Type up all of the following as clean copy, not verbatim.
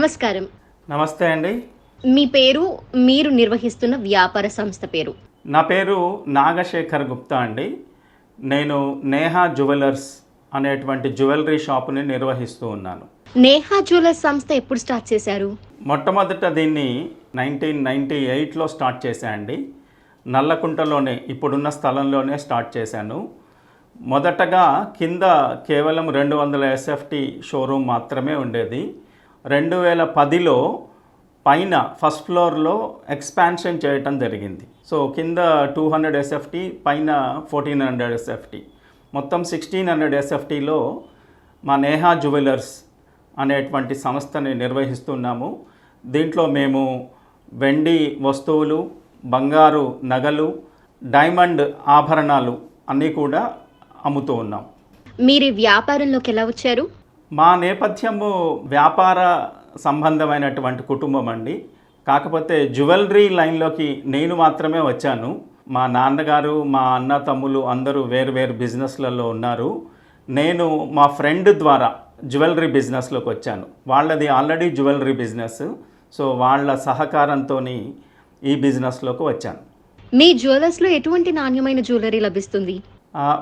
నమస్కారం. నమస్తే అండి. మీ పేరు, మీరు నిర్వహిస్తున్న వ్యాపార సంస్థ పేరు? నా పేరు నాగశేఖర్ గుప్తా అండి. నేను నేహా జ్యువెలర్స్ అనేటువంటి జ్యువెలరీ షాపుని నిర్వహిస్తూ ఉన్నాను. నేహా జ్యువెలర్స్ సంస్థ ఎప్పుడు స్టార్ట్ చేశారు? మొట్టమొదట దీన్ని 1998లో స్టార్ట్ చేశా అండి. నల్లకుంటలోనే ఇప్పుడున్న స్థలంలోనే స్టార్ట్ చేశాను. మొదటగా కింద కేవలం 200 SFT షోరూమ్ మాత్రమే ఉండేది. 2010లో పైన ఫస్ట్ ఫ్లోర్లో ఎక్స్పాన్షన్ చేయటం జరిగింది. సో కింద 200 SFT, పైన 1400 SFT, మొత్తం 1600 SFTలో మా నేహా జ్యువెలర్స్ అనేటువంటి సంస్థని నిర్వహిస్తున్నాము. దీంట్లో మేము వెండి వస్తువులు, బంగారు నగలు, డైమండ్ ఆభరణాలు అన్నీ కూడా అమ్ముతూ ఉన్నాం. మీరు వ్యాపారంలోకి ఎలా వచ్చారు? మా నేపథ్యము వ్యాపార సంబంధమైనటువంటి కుటుంబం అండి. కాకపోతే జ్యువెలరీ లైన్లోకి నేను మాత్రమే వచ్చాను. మా నాన్నగారు, మా అన్న తమ్ములు అందరూ వేరు బిజినెస్లలో ఉన్నారు. నేను మా ఫ్రెండ్ ద్వారా జ్యువెలరీ బిజినెస్లోకి వచ్చాను. వాళ్ళది ఆల్రెడీ జ్యువెలరీ బిజినెస్. సో వాళ్ళ సహకారంతో ఈ బిజినెస్లోకి వచ్చాను. మీ జ్యువెలర్స్లో ఎటువంటి నాణ్యమైన జ్యువెలరీ లభిస్తుంది?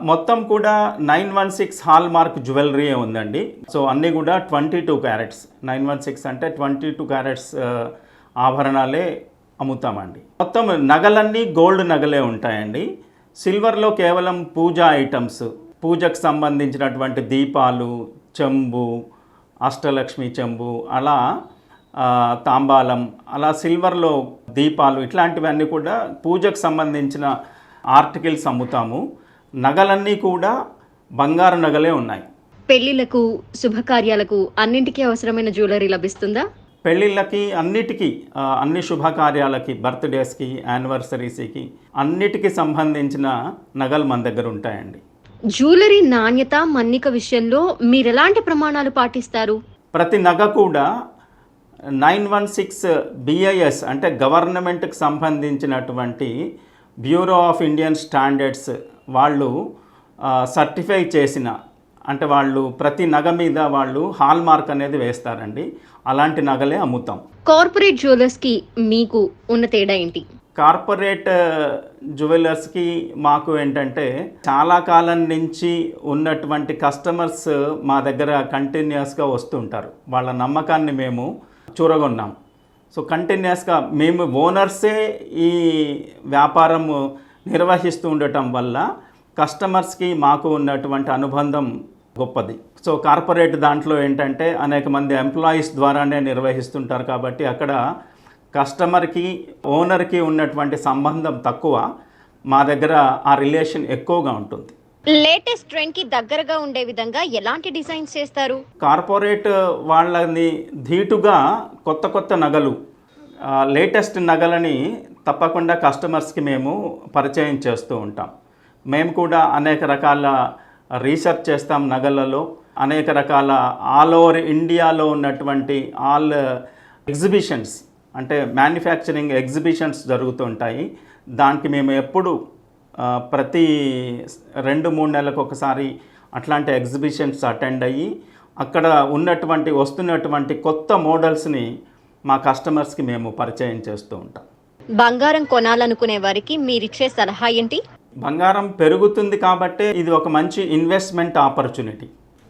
మొత్తం కూడా 916 హాల్ మార్క్ జ్యువెలరీ ఉందండి. సో అన్నీ కూడా 22 క్యారెట్స్. 916 అంటే 22 క్యారెట్స్ ఆభరణాలే అమ్ముతామండి. మొత్తం నగలన్నీ గోల్డ్ నగలే ఉంటాయండి. సిల్వర్లో కేవలం పూజా ఐటమ్స్, పూజకు సంబంధించినటువంటి దీపాలు, చెంబు, అష్టలక్ష్మి చెంబు, అలా తాంబాలం, అలా సిల్వర్లో దీపాలు, ఇట్లాంటివన్నీ కూడా పూజకు సంబంధించిన ఆర్టికల్స్ అమ్ముతాము. నగలన్నీ కూడా బంగారు నగలే ఉన్నాయి. పెళ్లిళ్లకు, శుభకార్యాలకు అన్నింటికీ అవసరమైన జ్యువెలరీ లభిస్తుందా? పెళ్ళిళ్ళకి అన్నిటికీ, అన్ని శుభకార్యాలకి, బర్త్డేస్కి, యానివర్సరీస్కి అన్నిటికీ సంబంధించిన నగలు మన దగ్గర ఉంటాయండి. జ్యువెలరీ నాణ్యత, మన్నిక విషయంలో మీరు ఎలాంటి ప్రమాణాలు పాటిస్తారు? ప్రతి నగ కూడా 916 BIS అంటే గవర్నమెంట్కి సంబంధించినటువంటి బ్యూరో ఆఫ్ ఇండియన్ స్టాండర్డ్స్ వాళ్ళు సర్టిఫై చేసిన, అంటే వాళ్ళు ప్రతి నగ మీద వాళ్ళు హాల్ మార్క్ అనేది వేస్తారండి. అలాంటి నగలే అమ్ముతాం. కార్పొరేట్ జ్యువెలర్స్కి మీకు ఉన్న తేడా ఏంటి? కార్పొరేట్ జ్యువెలర్స్కి మాకు ఏంటంటే, చాలా కాలం నుంచి ఉన్నటువంటి కస్టమర్స్ మా దగ్గర కంటిన్యూస్గా వస్తుంటారు. వాళ్ళ నమ్మకాన్ని మేము చూరగొన్నాం. సో కంటిన్యూస్గా మేము ఓనర్సే ఈ వ్యాపారం నిర్వహిస్తూ ఉండటం వల్ల కస్టమర్స్కి మాకు ఉన్నటువంటి అనుబంధం గొప్పది. సో కార్పొరేట్ దాంట్లో ఏంటంటే అనేక మంది ఎంప్లాయీస్ ద్వారానే నిర్వహిస్తుంటారు కాబట్టి అక్కడ కస్టమర్కి, ఓనర్కి ఉన్నటువంటి సంబంధం తక్కువ. మా దగ్గర ఆ రిలేషన్ ఎక్కువగా ఉంటుంది. లేటెస్ట్ ట్రెండ్కి దగ్గరగా ఉండే విధంగా ఎలాంటి డిజైన్స్ చేస్తారు? కార్పొరేట్ వాళ్ళని ధీటుగా కొత్త నగలు, లేటెస్ట్ నగలని తప్పకుండా కస్టమర్స్కి మేము పరిచయం చేస్తూ ఉంటాం. మేము కూడా అనేక రకాల రీసెర్చ్ చేస్తాం నగలలో. అనేక రకాల ఆల్ ఓవర్ ఇండియాలో ఉన్నటువంటి ఆల్ ఎగ్జిబిషన్స్, అంటే మ్యానుఫ్యాక్చరింగ్ ఎగ్జిబిషన్స్ జరుగుతుంటాయి. దానికి మేము ఎప్పుడు ప్రతి 2-3 నెలలకు ఒకసారి అట్లాంటి ఎగ్జిబిషన్స్ అటెండ్ అయ్యి అక్కడ వస్తున్నటువంటి కొత్త మోడల్స్ని మా కస్టమర్స్కి మేము పరిచయం చేస్తూ ఉంటాం. బంగారం కొనాలనుకునే వారికి మీరిచ్చే సలహా ఏంటి? బంగారం పెరుగుతుంది కాబట్టే ఇది ఒక మంచి ఇన్వెస్ట్మెంట్ ఆపర్చునిటీ.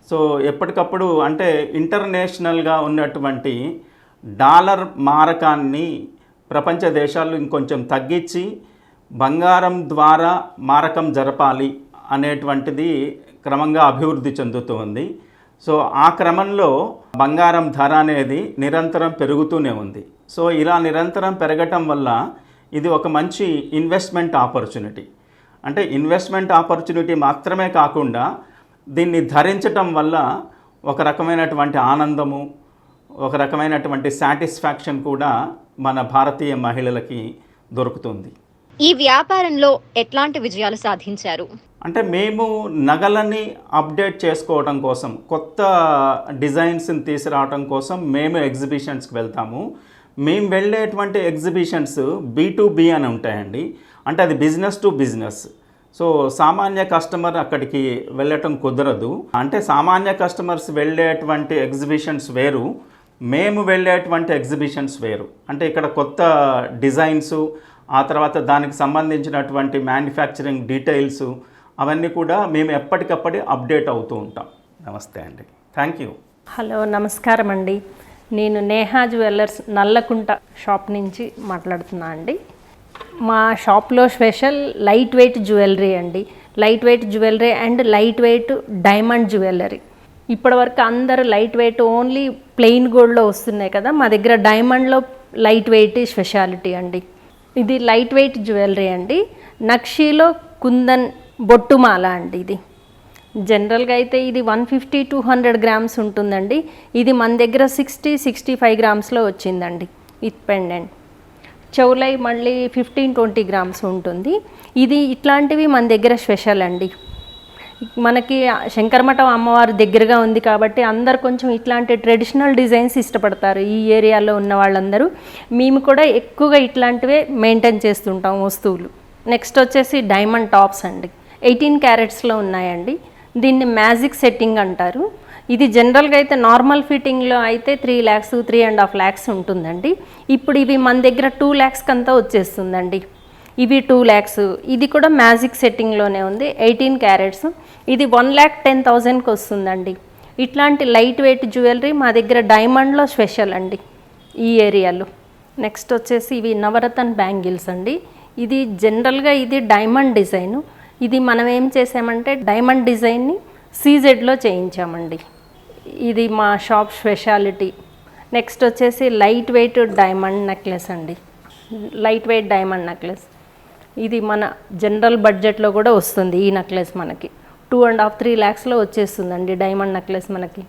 సో ఎప్పటికప్పుడు అంటే ఇంటర్నేషనల్గా ఉన్నటువంటి డాలర్ మారకాన్ని ప్రపంచ దేశాలు ఇంకొంచెం తగ్గించి బంగారం ద్వారా మారకం జరపాలి అనేటువంటిది క్రమంగా అభివృద్ధి చెందుతూ ఉంది. సో ఆ క్రమంలో బంగారం ధర అనేది నిరంతరం పెరుగుతూనే ఉంది. సో ఇలా నిరంతరం పెరగటం వల్ల ఇది ఒక మంచి ఇన్వెస్ట్మెంట్ ఆపర్చునిటీ. అంటే ఇన్వెస్ట్మెంట్ ఆపర్చునిటీ మాత్రమే కాకుండా దీన్ని ధరించటం వల్ల ఒక రకమైనటువంటి ఆనందము, ఒక రకమైనటువంటి సాటిస్ఫాక్షన్ కూడా మన భారతీయ మహిళలకి దొరుకుతుంది. ఈ వ్యాపారంలో ఎట్లాంటి విజయాలు సాధించారు? అంటే మేము నగలని అప్డేట్ చేసుకోవడం కోసం, కొత్త డిజైన్స్ని తీసుకురావడం కోసం మేము ఎగ్జిబిషన్స్కి వెళ్తాము. మేము వెళ్ళేటువంటి ఎగ్జిబిషన్స్ B2B అని ఉంటాయండి. అంటే అది బిజినెస్ టు బిజినెస్. సో సామాన్య కస్టమర్ అక్కడికి వెళ్ళటం కుదరదు. అంటే సామాన్య కస్టమర్స్ వెళ్ళేటువంటి ఎగ్జిబిషన్స్ వేరు, మేము వెళ్ళేటువంటి ఎగ్జిబిషన్స్ వేరు. అంటే ఇక్కడ కొత్త డిజైన్సు, ఆ తర్వాత దానికి సంబంధించినటువంటి మ్యానుఫ్యాక్చరింగ్ డీటెయిల్స్ అవన్నీ కూడా మేము ఎప్పటికప్పుడు అప్డేట్ అవుతూ ఉంటాం. నమస్తే అండి, థ్యాంక్ యూ. హలో, నమస్కారం అండి. నేను నేహా జ్యువెలర్స్ నల్లకుంట షాప్ నుంచి మాట్లాడుతున్నా అండి. మా షాప్లో స్పెషల్ లైట్ వెయిట్ జ్యువెలరీ అండి. Light weight jewellery and light weight diamond jewellery. ఇప్పటివరకు అందరూ లైట్ వెయిట్ ఓన్లీ ప్లెయిన్ గోల్డ్లో వస్తున్నాయి కదా, మా దగ్గర డైమండ్లో లైట్ వెయిట్ స్పెషాలిటీ అండి. ఇది లైట్ వెయిట్ జ్యువెలరీ అండి. నక్షీలో కుందన్ బొట్టుమాల అండి. ఇది జనరల్గా అయితే ఇది 150-200 గ్రామ్స్ ఉంటుందండి. ఇది మన దగ్గర 60-65 గ్రామ్స్లో వచ్చిందండి. ఇది పెండెంట్ చెవులై మళ్ళీ 15-20 గ్రామ్స్ ఉంటుంది. ఇది ఇట్లాంటివి మన దగ్గర స్పెషల్ అండి. మనకి శంకరమఠం అమ్మవారు దగ్గరగా ఉంది కాబట్టి అందరు కొంచెం ఇట్లాంటి ట్రెడిషనల్ డిజైన్స్ ఇష్టపడతారు ఈ ఏరియాలో ఉన్న వాళ్ళందరూ. మేము కూడా ఎక్కువగా ఇట్లాంటివే మెయింటైన్ చేస్తుంటాం వస్తువులు. నెక్స్ట్ వచ్చేసి డైమండ్ టాప్స్ అండి. 18 క్యారెట్స్లో ఉన్నాయండి. దీన్ని మ్యాజిక్ సెట్టింగ్ అంటారు. ఇది జనరల్గా అయితే నార్మల్ ఫిట్టింగ్లో అయితే 3 lakhs 3.5 lakhs ఉంటుందండి. ఇప్పుడు ఇవి మన దగ్గర 2 lakhs కంతా వచ్చేస్తుందండి. ఇవి 2 lakhs. ఇది కూడా మ్యాజిక్ సెట్టింగ్లోనే ఉంది. 18 క్యారెట్స్. ఇది 1,10,000కి వస్తుందండి. ఇట్లాంటి లైట్ వెయిట్ జ్యువెలరీ మా దగ్గర డైమండ్లో స్పెషల్ అండి ఈ ఏరియాలో. నెక్స్ట్ వచ్చేసి ఇవి నవరత్న బ్యాంగిల్స్ అండి. ఇది జనరల్గా ఇది డైమండ్ డిజైను. ఇది మనం ఏం చేసామంటే డైమండ్ డిజైన్ని సీజెడ్లో చేయించామండి. ఇది మా షాప్ స్పెషాలిటీ. నెక్స్ట్ వచ్చేసి లైట్ వెయిట్ డైమండ్ నెక్లెస్ అండి. లైట్ వెయిట్ డైమండ్ నెక్లెస్ ఇది మన జనరల్ బడ్జెట్లో కూడా వస్తుంది. ఈ నెక్లెస్ మనకి 2.5-3 lakhsలో వచ్చేస్తుందండి డైమండ్ నెక్లెస్ మనకి.